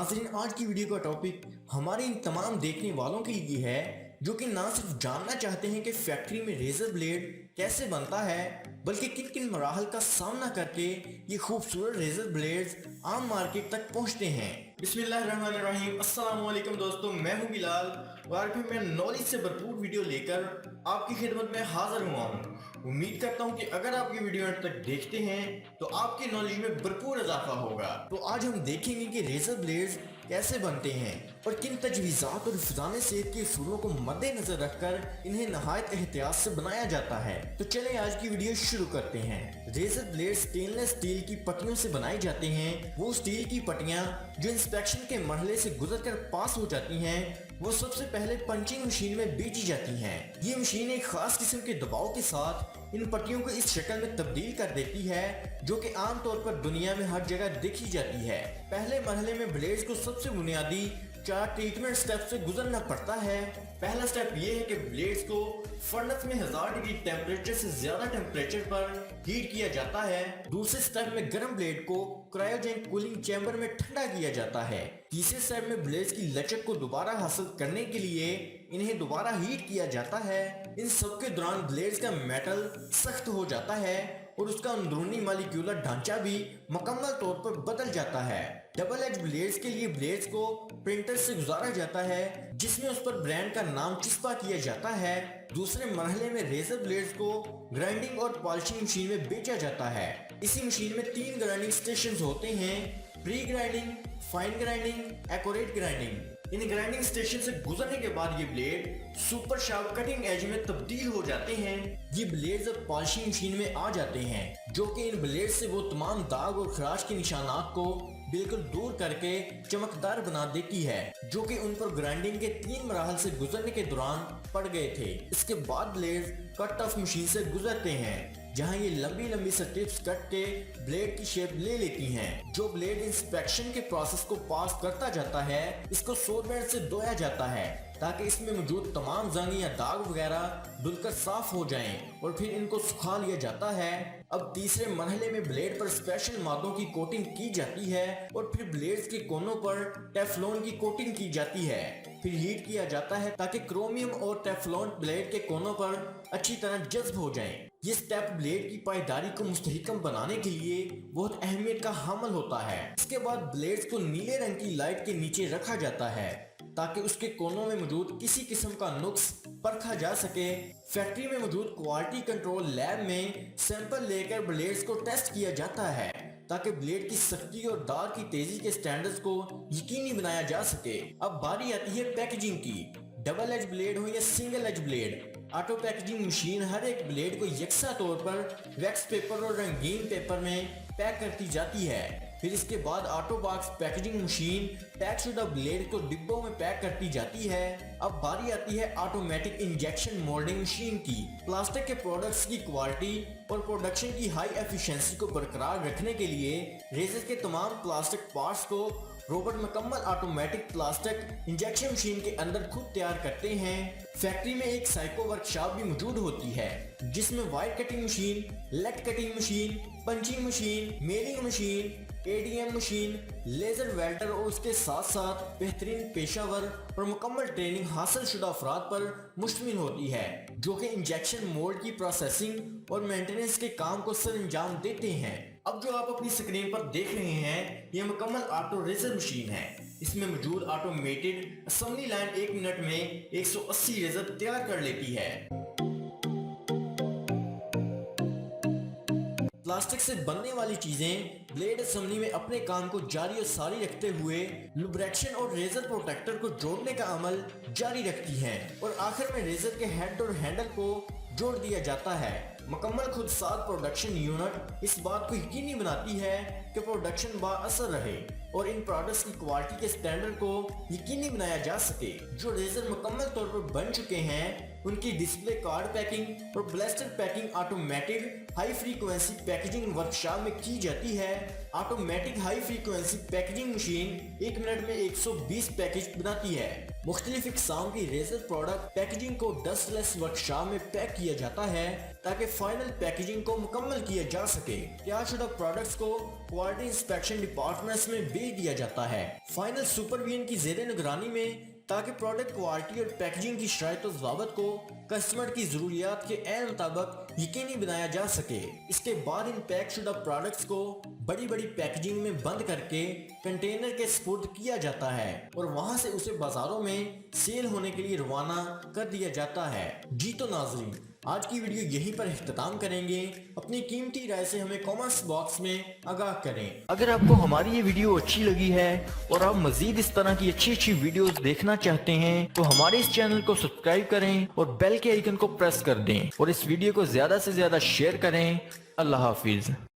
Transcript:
नाज़रीन, आज की वीडियो का टॉपिक हमारे इन तमाम देखने वालों के लिए है जो कि ना सिर्फ जानना चाहते हैं कि फैक्ट्री में रेजर ब्लेड कैसे बनता है, बल्कि किन किन मराहल का सामना करके ये खूबसूरत रेजर ब्लेड्स आम मार्केट तक पहुंचते हैं। बिस्मिल्लाहिर्रहमानिर्रहीम। अस्सलाम वालेकुम दोस्तों, मैं हूं बिलाल और फिर मैं नॉलेज से भरपूर वीडियो लेकर आपकी खिदमत में हाजिर हुआ हूं। उम्मीद करता हूं कि अगर आप ये वीडियो अंत तक देखते हैं तो आपके नॉलेज में भरपूर इजाफा होगा। तो आज हम देखेंगे कि रेजर ब्लेड्स कैसे बनते हैं और किन तजवीज़ात और हिफ़्ज़ाने सेहत के उसूलों को मद्देनजर रखकर इन्हें नहायत एहतियात से बनाया जाता है। तो चलें आज की वीडियो शुरू करते हैं। रेजर ब्लेड स्टेनलेस स्टील की पट्टियों से बनाए जाते हैं। वो स्टील की पट्टियां जो इंस्पेक्शन के मरहले से गुजरकर पास हो जाती हैं, वो सबसे पहले पंचिंग मशीन में बेची जाती हैं। ये मशीन एक खास किस्म के दबाव के साथ इन पट्टियों को इस शक्ल में तब्दील कर देती है जो कि आम तौर पर दुनिया में हर जगह देखी जाती है। पहले मरहले में ब्लेड्स को सबसे बुनियादी 4 ट्रीटमेंट स्टेप से गुजरना पड़ता है। पहला स्टेप ये है कि ब्लेड्स को फर्नेस में 1000 डिग्री टेम्परेचर से ज्यादा टेम्परेचर पर हीट किया जाता है। दूसरे स्टेप में गर्म ब्लेड को क्रायोजेनिक कूलिंग चैम्बर में ठंडा किया जाता है। तीसरे स्टेप में ब्लेड्स की लचक को दोबारा हासिल करने के लिए इन्हें दोबारा हीट किया जाता है। इन सब के दौरान ब्लेड्स का मेटल सख्त हो जाता है और उसका अंदरूनी मॉलिक्यूलर ढांचा भी मुकम्मल तौर पर बदल जाता है। डबल एज ब्लेड्स के लिए ब्लेड्स को प्रिंटर से गुजारा जाता है जिसमें उस पर ब्रांड का नाम चिस्पा किया जाता है। दूसरे मरहले में रेजर ब्लेड्स को ग्राइंडिंग और पॉलिशिंग मशीन में बेचा जाता है। इसी मशीन में 3 ग्राइंडिंग स्टेशन होते हैं: pre grinding, fine grinding, accurate grinding. इन ग्राइंडिंग स्टेशन से गुजरने के बाद ये blade super sharp cutting edge में तब्दील हो जाते हैं। ये ब्लेड्स अब पॉलिशिंग मशीन में आ जाते हैं जो कि इन ब्लेड से वो तमाम दाग और खराश के निशानात को बिल्कुल दूर करके चमकदार बना देती है जो कि उन पर ग्राइंडिंग के 3 मराहल से गुजरने के दौरान पड़ गए थे। इसके बाद ब्लेड्स कट ऑफ मशीन से गुजरते हैं जहां ये लंबी लंबी स्ट्रिप्स कट के ब्लेड की शेप ले लेती हैं। जो ब्लेड इंस्पेक्शन के प्रोसेस को पास करता जाता है, इसको सोलवेंट से धोया जाता है ताकि इसमें मौजूद तमाम जंग या दाग वगैरह धुलकर साफ हो जाएं और फिर इनको सुखा लिया जाता है। अब तीसरे मरहले में ब्लेड पर स्पेशल मादों की कोटिंग की जाती है और फिर ब्लेड्स के कोनों पर टेफ्लॉन की कोटिंग की जाती है। फिर हीट किया जाता है ताकि क्रोमियम और टेफ्लॉन ब्लेड के कोनों पर अच्छी तरह जज्ब हो जाएं। ये स्टेप ब्लेड की पायदारी को मुस्तहकम बनाने के लिए बहुत अहमियत का हामिल होता है। इसके बाद ब्लेड्स को नीले रंग की लाइट के नीचे रखा जाता है ताकि उसके कोनों में मौजूद किसी किस्म का नुक्स परखा जा सके। फैक्ट्री में मौजूद क्वालिटी कंट्रोल लैब में सैंपल लेकर ब्लेड्स को टेस्ट किया जाता है ताकि ब्लेड की सख्ती और दाग की तेजी के स्टैंडर्ड्स को यकीनी बनाया जा सके। अब बारी आती है पैकेजिंग की। डबल एज ब्लेड हो या single edge blade, auto packaging machine हर एक ब्लेड को यकसा तौर पर वैक्स पेपर और रंगीन पेपर में पैक करती जाती है। फिर इसके बाद auto box packaging machine pack शुदा ब्लेड को डिब्बों में पैक करती जाती है। अब बारी आती है ऑटोमेटिक इंजेक्शन मोल्डिंग मशीन की। प्लास्टिक के प्रोडक्ट्स की क्वालिटी और प्रोडक्शन की हाई एफिशिएंसी को बरकरार रखने के लिए रेजर के तमाम प्लास्टिक पार्ट्स को रोबोट मुकम्मल ऑटोमेटिक प्लास्टिक इंजेक्शन मशीन के अंदर खुद तैयार करते हैं। फैक्ट्री में एक साइको वर्कशॉप भी मौजूद होती है जिसमें wire cutting machine, lead cutting machine, punching machine, milling machine, ADM machine, laser welder और उसके साथ साथ बेहतरीन पेशावर और मुकम्मल ट्रेनिंग हासिल शुदा अफराद पर मुश्तमिल होती है जो कि इंजेक्शन मोल्ड की प्रोसेसिंग और मेंटेनेंस के काम को सर अंजाम देते हैं। अब जो आप अपनी स्क्रीन पर देख रहे हैं ये मुकम्मल ऑटो रेजर मशीन है। इसमें मौजूद ऑटोमेटेड असेंबली लाइन 1 मिनट में 180 रेजर तैयार कर लेती है। प्लास्टिक से बनने वाली चीजें ब्लेड असेंबली में अपने काम को जारी और सारी रखते हुए लुब्रेक्शन और रेजर प्रोटेक्टर को जोड़ने का अमल जारी रखती हैं और आखिर में रेजर के हेड और हैंडल को जोड़ दिया जाता है। मुकम्मल खुद साथ प्रोडक्शन यूनिट इस बात को यकीनी बनाती है कि प्रोडक्शन बाअसर रहे और इन प्रोडक्ट्स की क्वालिटी के स्टैंडर्ड को यकीनी बनाया जा सके। जो रेजर मुकम्मल तौर पर बन चुके हैं उनकी डिस्प्ले कार्ड पैकिंग और blaster packing automated high frequency packaging workshop में की जाती है। Automatic high frequency packaging machine 1 minute में 120 पैकेज बनाती है। مختلف اقسام کی ریزر پروڈکٹ پیکیجنگ کو ڈسٹ لیس ورکشاپ میں پیک کیا جاتا ہے تاکہ فائنل پیکیجنگ کو مکمل کیا جا سکے۔ تیار شدہ پروڈکٹس کو کوالٹی انسپیکشن ڈپارٹمنٹس میں بھیج دیا جاتا ہے فائنل سپرویژن کی زیر نگرانی میں، تاکہ پروڈکٹ کوالٹی اور پیکیجنگ کی شرائط و ضوابط کو کسٹمر کی ضروریات کے عین مطابق یقینی بنایا جا سکے۔ اس کے بعد ان پیک شدہ پروڈکٹس کو بڑی بڑی پیکیجنگ میں بند کر کے کنٹینر کے سپرد کیا جاتا ہے اور وہاں سے اسے بازاروں میں سیل ہونے کے لیے روانہ کر دیا جاتا ہے۔ جی تو ناظرین، آج کی ویڈیو یہیں پر اختتام کریں گے۔ اپنی قیمتی رائے سے ہمیں کامنٹس باکس میں آگاہ کریں۔ اگر آپ کو ہماری یہ ویڈیو اچھی لگی ہے اور آپ مزید اس طرح کی اچھی ویڈیوز دیکھنا چاہتے ہیں تو ہمارے اس چینل کو سبسکرائب کریں اور بیل کے آئیکن کو پریس کر دیں اور اس ویڈیو کو زیادہ سے زیادہ شیئر کریں۔ اللہ حافظ۔